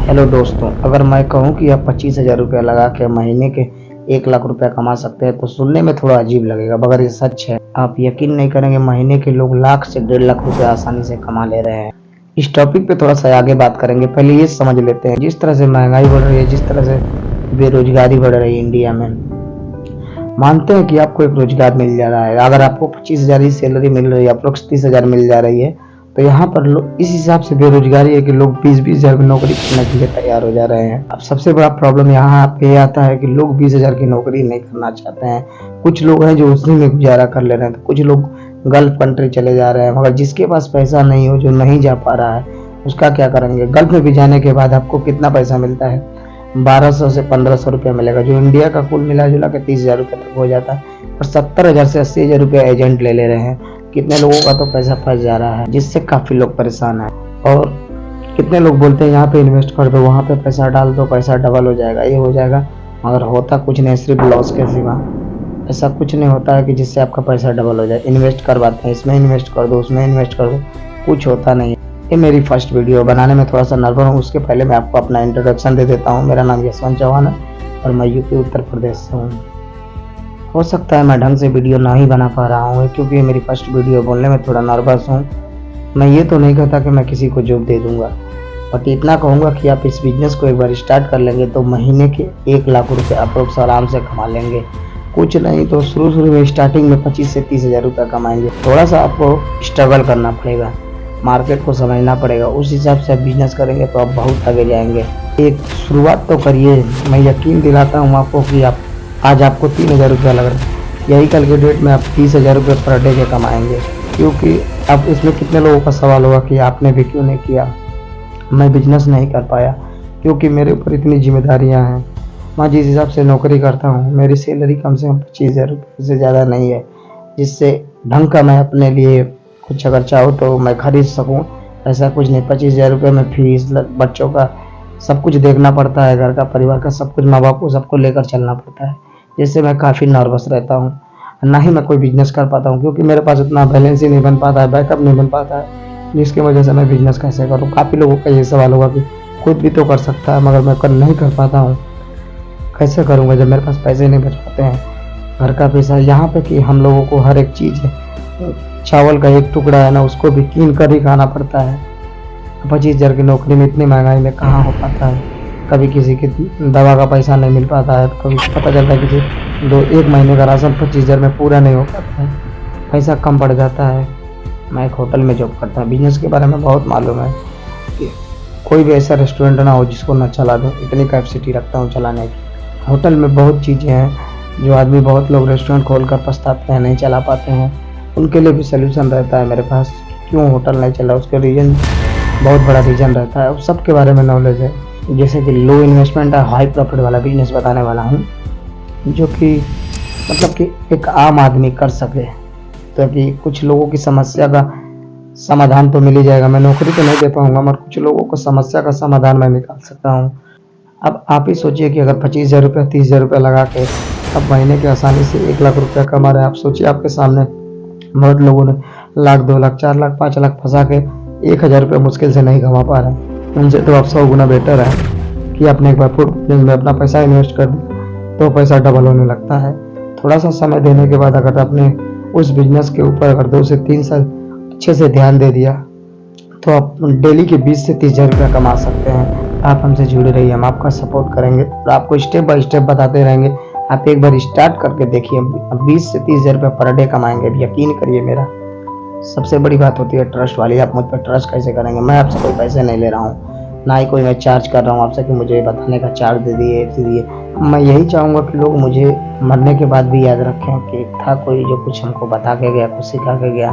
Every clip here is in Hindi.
हेलो दोस्तों, अगर मैं कहूँ कि आप 25,000 रुपया लगा के महीने के 1 लाख रुपया कमा सकते हैं तो सुनने में थोड़ा अजीब लगेगा, मगर ये सच है। आप यकीन नहीं करेंगे, महीने के लोग लाख से 1.5 लाख रुपया आसानी से कमा ले रहे हैं। इस टॉपिक पे थोड़ा सा आगे बात करेंगे। पहले ये समझ लेते हैं, जिस तरह से महंगाई बढ़ रही है, जिस तरह से बेरोजगारी बढ़ रही है इंडिया में, मानते हैं कि आपको एक रोजगार मिल जा रहा है। अगर आपको 25,000 की सैलरी मिल रही है, अप्रोक्स 30,000 मिल जा रही है, तो यहाँ पर लोग इस हिसाब से बेरोजगारी है कि लोग 20-20,000 की नौकरी करने के लिए तैयार हो जा रहे हैं। अब सबसे बड़ा प्रॉब्लम यहाँ पे आता है कि लोग 20,000 की नौकरी नहीं करना चाहते हैं। कुछ लोग हैं जो उसी में गुजारा कर ले रहे हैं, तो कुछ लोग गल्फ कंट्री चले जा रहे हैं। मगर जिसके पास पैसा नहीं हो, जो नहीं जा पा रहा है, उसका क्या करेंगे? गल्फ में भी जाने के बाद आपको कितना पैसा मिलता है? 1200 से 1500 रुपया मिलेगा, जो इंडिया का कुल मिला जुला के 30,000 रुपये तक हो जाता है। और 70,000 से 80,000 रुपया एजेंट ले रहे हैं। कितने लोगों का तो पैसा फंस जा रहा है, जिससे काफी लोग परेशान हैं। और कितने लोग बोलते हैं यहाँ पे इन्वेस्ट कर दो, वहाँ पे पैसा डाल दो, पैसा डबल हो जाएगा, ये हो जाएगा, मगर होता कुछ नहीं, सिर्फ लॉस के सिवा। ऐसा कुछ नहीं होता है कि जिससे आपका पैसा डबल हो जाए। इन्वेस्ट करवाते हैं, इसमें इन्वेस्ट कर दो, उसमें इन्वेस्ट कर दो, कुछ होता नहीं है। ये मेरी फर्स्ट वीडियो बनाने में थोड़ा सा नर्वस हूँ। उसके पहले मैं आपको अपना इंट्रोडक्शन दे देता हूँ। मेरा नाम यशवंत चौहान है और मैं यूपी उत्तर प्रदेश से हूँ। हो सकता है मैं ढंग से वीडियो ना ही बना पा रहा हूँ, क्योंकि ये मेरी फर्स्ट वीडियो, बोलने में थोड़ा नर्वस हूँ। मैं ये तो नहीं कहता कि मैं किसी को जॉब दे दूंगा, बट इतना कहूँगा कि आप इस बिजनेस को एक बार स्टार्ट कर लेंगे तो महीने के 1 लाख रुपये अप्रोक्स आराम से कमा लेंगे। कुछ नहीं तो शुरू में स्टार्टिंग में 25 से 30,000 रुपया कमाएंगे। थोड़ा सा आपको स्ट्रगल करना पड़ेगा, मार्केट को समझना पड़ेगा, उस हिसाब से आप बिजनेस करेंगे तो आप बहुत आगे जाएंगे। एक शुरुआत तो करिए। मैं यकीन दिलाता हूँ आपको कि आप आज आपको 3,000 रुपया लग रहा है, यही कल के डेट में आप 30,000 रुपये पर डे के कमाएंगे। क्योंकि अब इसमें कितने लोगों का सवाल होगा कि आपने भी क्यों नहीं किया, मैं बिजनेस नहीं कर पाया, क्योंकि मेरे ऊपर इतनी जिम्मेदारियां हैं। मैं जिस हिसाब से नौकरी करता हूँ, मेरी सैलरी कम से कम 25,000 रुपये से ज़्यादा नहीं है, जिससे ढंग का मैं अपने लिए कुछ अगर चाहो तो मैं खरीद सकूं। ऐसा कुछ नहीं, 25,000 रुपये में फीस, बच्चों का सब कुछ देखना पड़ता है, घर का, परिवार का सब कुछ, माँ बाप को सबको लेकर चलना पड़ता है, जिससे मैं काफ़ी नर्वस रहता हूँ। ना ही मैं कोई बिजनेस कर पाता हूँ, क्योंकि मेरे पास उतना बैलेंस ही नहीं बन पाता है, बैकअप नहीं बन पाता है, जिसकी वजह से मैं बिजनेस कैसे करूँ। काफ़ी लोगों का ये सवाल होगा कि खुद भी तो कर सकता है, मगर मैं नहीं कर पाता हूँ। कैसे करूँगा जब मेरे पास पैसे नहीं बच पाते हैं? घर का पैसा, यहाँ पे कि हम लोगों को हर एक चीज़ है, चावल का एक टुकड़ा है ना, उसको भी कीन कर ही खाना पड़ता है। 25,000 की नौकरी में इतनी महंगाई में कहाँ हो पाता है? कभी किसी की दवा का पैसा नहीं मिल पाता है, तो कभी पता चलता है किसी 1 महीने का राशन 25,000 में पूरा नहीं हो पाता है, पैसा कम पड़ जाता है। मैं एक होटल में जॉब करता हूँ, बिजनेस के बारे में बहुत मालूम है कि कोई भी ऐसा रेस्टोरेंट ना हो जिसको ना चला दूँ, इतनी कैपेसिटी रखता हूँ चलाने की। होटल में बहुत चीज़ें हैं जो आदमी, बहुत लोग रेस्टोरेंट खोल कर पछताते हैं, नहीं चला पाते हैं। उनके लिए भी सोल्यूशन रहता है मेरे पास। क्यों होटल नहीं चल रहा, उसके रीज़न, बहुत बड़ा रीज़न रहता है। सब के बारे में नॉलेज है। जैसे कि लो इन्वेस्टमेंट और हाई प्रॉफिट वाला बिजनेस बताने वाला हूँ, जो कि मतलब कि एक आम आदमी कर सके, ताकि कुछ लोगों की समस्या का समाधान तो मिल ही जाएगा। मैं नौकरी तो नहीं दे पाऊँगा, मगर कुछ लोगों को समस्या का समाधान मैं निकाल सकता हूँ। अब आप ही सोचिए कि अगर 25,000 रुपया, 30,000 रुपया लगा के अब महीने के आसानी से 1 लाख रुपया कमा रहे हैं। आप सोचिए, आपके सामने बहुत लोगों ने 1 लाख, 2 लाख, 4 लाख, 5 लाख फंसा के 1,000 रुपये मुश्किल से नहीं कमा पा रहे हैं। उनसे तो आप 100 गुना बेटर है कि आपने एक बार फूड बिजनेस में अपना पैसा इन्वेस्ट कर दिया तो पैसा डबल होने लगता है। थोड़ा सा समय देने के बाद अगर आपने उस बिजनेस के ऊपर अगर 2 से 3 साल अच्छे से ध्यान दे दिया तो आप डेली के 20 से 30,000 रुपया कमा सकते हैं। आप हमसे जुड़े रहिए, हम आपका सपोर्ट करेंगे और आपको स्टेप बाय स्टेप बताते रहेंगे। आप एक बार स्टार्ट करके देखिए, 20 से 30,000 रुपये पर डे कमाएंगे। यकीन करिए, मेरा सबसे बड़ी बात होती है ट्रस्ट वाली। आप मुझ पर ट्रस्ट कैसे करेंगे? मैं आपसे कोई पैसे नहीं ले रहा हूँ, ना ही कोई मैं चार्ज कर रहा हूँ आपसे कि मुझे बताने का चार्ज दे दिए। मैं यही चाहूँगा कि लोग मुझे मरने के बाद भी याद रखें कि था कोई जो कुछ हमको बता के गया, कुछ सिखा के गया।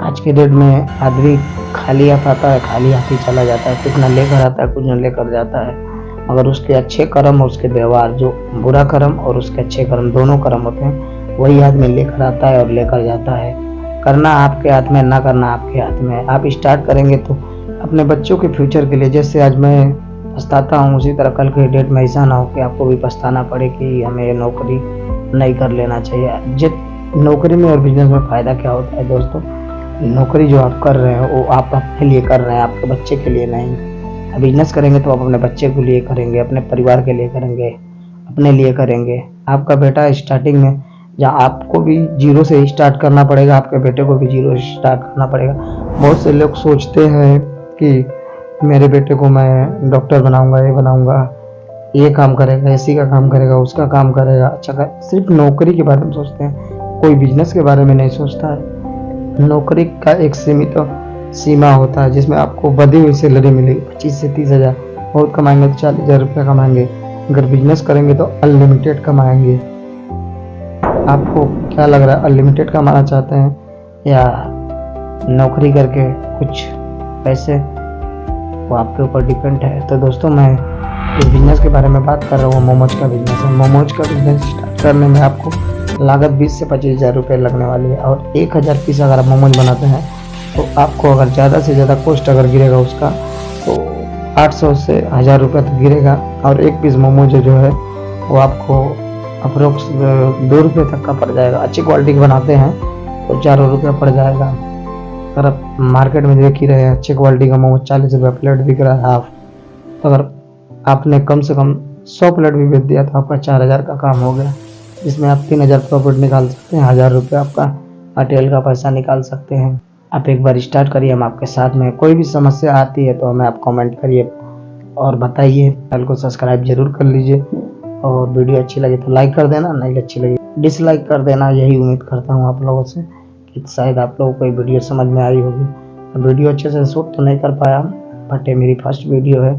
आज के डेट में आदमी खाली हाथ आता है, खाली हाथ ही चला जाता है, कुछ न लेकर आता है, कुछ न लेकर जाता है। मगर उसके अच्छे कर्म और उसके व्यवहार, जो बुरा कर्म और उसके अच्छे कर्म दोनों कर्म होते हैं, वही आदमी लेकर आता है और लेकर जाता है। करना आपके हाथ में, ना करना आपके हाथ में। आप स्टार्ट करेंगे तो अपने बच्चों के फ्यूचर के लिए, जैसे आज मैं पछताता हूँ, उसी तरह कल के डेट में ऐसा ना हो कि आपको भी पछताना पड़े कि हमें ये नौकरी नहीं कर लेना चाहिए। नौकरी में और बिजनेस में फ़ायदा क्या होता है दोस्तों? नौकरी जो आप कर रहे हो वो आप अपने लिए कर रहे हैं, आपके बच्चे के लिए नहीं। बिजनेस करेंगे तो आप अपने बच्चे के लिए करेंगे, अपने परिवार के लिए करेंगे, अपने लिए करेंगे। आपका बेटा स्टार्टिंग में, जहाँ आपको भी जीरो से स्टार्ट करना पड़ेगा, आपके बेटे को भी जीरो से स्टार्ट करना पड़ेगा। बहुत से लोग सोचते हैं कि मेरे बेटे को मैं डॉक्टर बनाऊंगा, ये बनाऊंगा, ये काम करेगा, एसी का काम करेगा, उसका काम करेगा, अच्छा सिर्फ नौकरी के बारे में सोचते हैं, कोई बिजनेस के बारे में नहीं सोचता है। नौकरी का एक सीमित सीमा होता है जिसमें आपको बधी हुई सैलरी मिलेगी 25 से 30 हज़ार, बहुत कमाएंगे तो 40,000 रुपया कमाएंगे। अगर बिजनेस करेंगे तो अनलिमिटेड कमाएंगे। आपको क्या लग रहा है, अनलिमिटेड कमाना चाहते हैं या नौकरी करके कुछ पैसे, वो आपके ऊपर डिपेंड है। तो दोस्तों मैं इस बिजनेस के बारे में बात कर रहा हूँ, मोमोज का बिजनेस है। मोमोज का बिजनेस स्टार्ट करने में आपको लागत 20 से 25,000 रुपये लगने वाली है, और 1000 पीस अगर आप मोमोज बनाते हैं तो आपको अगर ज़्यादा से ज़्यादा कॉस्ट अगर गिरेगा उसका तो 800 से 1000 रुपये तक गिरेगा। और एक पीस मोमोज जो है वो आपको अप्रोक्स 2 रुपये तक का पड़ जाएगा। अच्छी क्वालिटी के बनाते हैं तो 4 रुपये पड़ जाएगा। अगर आप मार्केट में देख ही रहे हैं अच्छी क्वालिटी का मोमोज 40 रुपये प्लेट बिक रहा है हाफ, तो अगर आपने कम से कम 100 प्लेट भी बेच दिया तो आपका 4000 का काम हो गया, जिसमें आप 3000 प्रॉफिट निकाल सकते हैं, 1000 रुपये आपका मटेरियल का पैसा निकाल सकते हैं। आप एक बार स्टार्ट करिए, हम आपके साथ में। कोई भी समस्या आती है तो हमें आप कमेंट करिए और बताइए। चैनल को सब्सक्राइब जरूर कर लीजिए, और वीडियो अच्छी लगी तो लाइक कर देना, नहीं अच्छी लगी डिसलाइक कर देना। यही उम्मीद करता हूँ आप लोगों से कि शायद आप लोगों को ये वीडियो समझ में आई होगी। वीडियो अच्छे से शूट तो नहीं कर पाया, बट ये मेरी फर्स्ट वीडियो है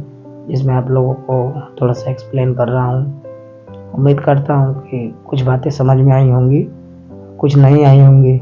जिसमें आप लोगों को थोड़ा सा एक्सप्लेन कर रहा हूँ। उम्मीद करता हूँ कि कुछ बातें समझ में आई होंगी, कुछ नहीं आई होंगी।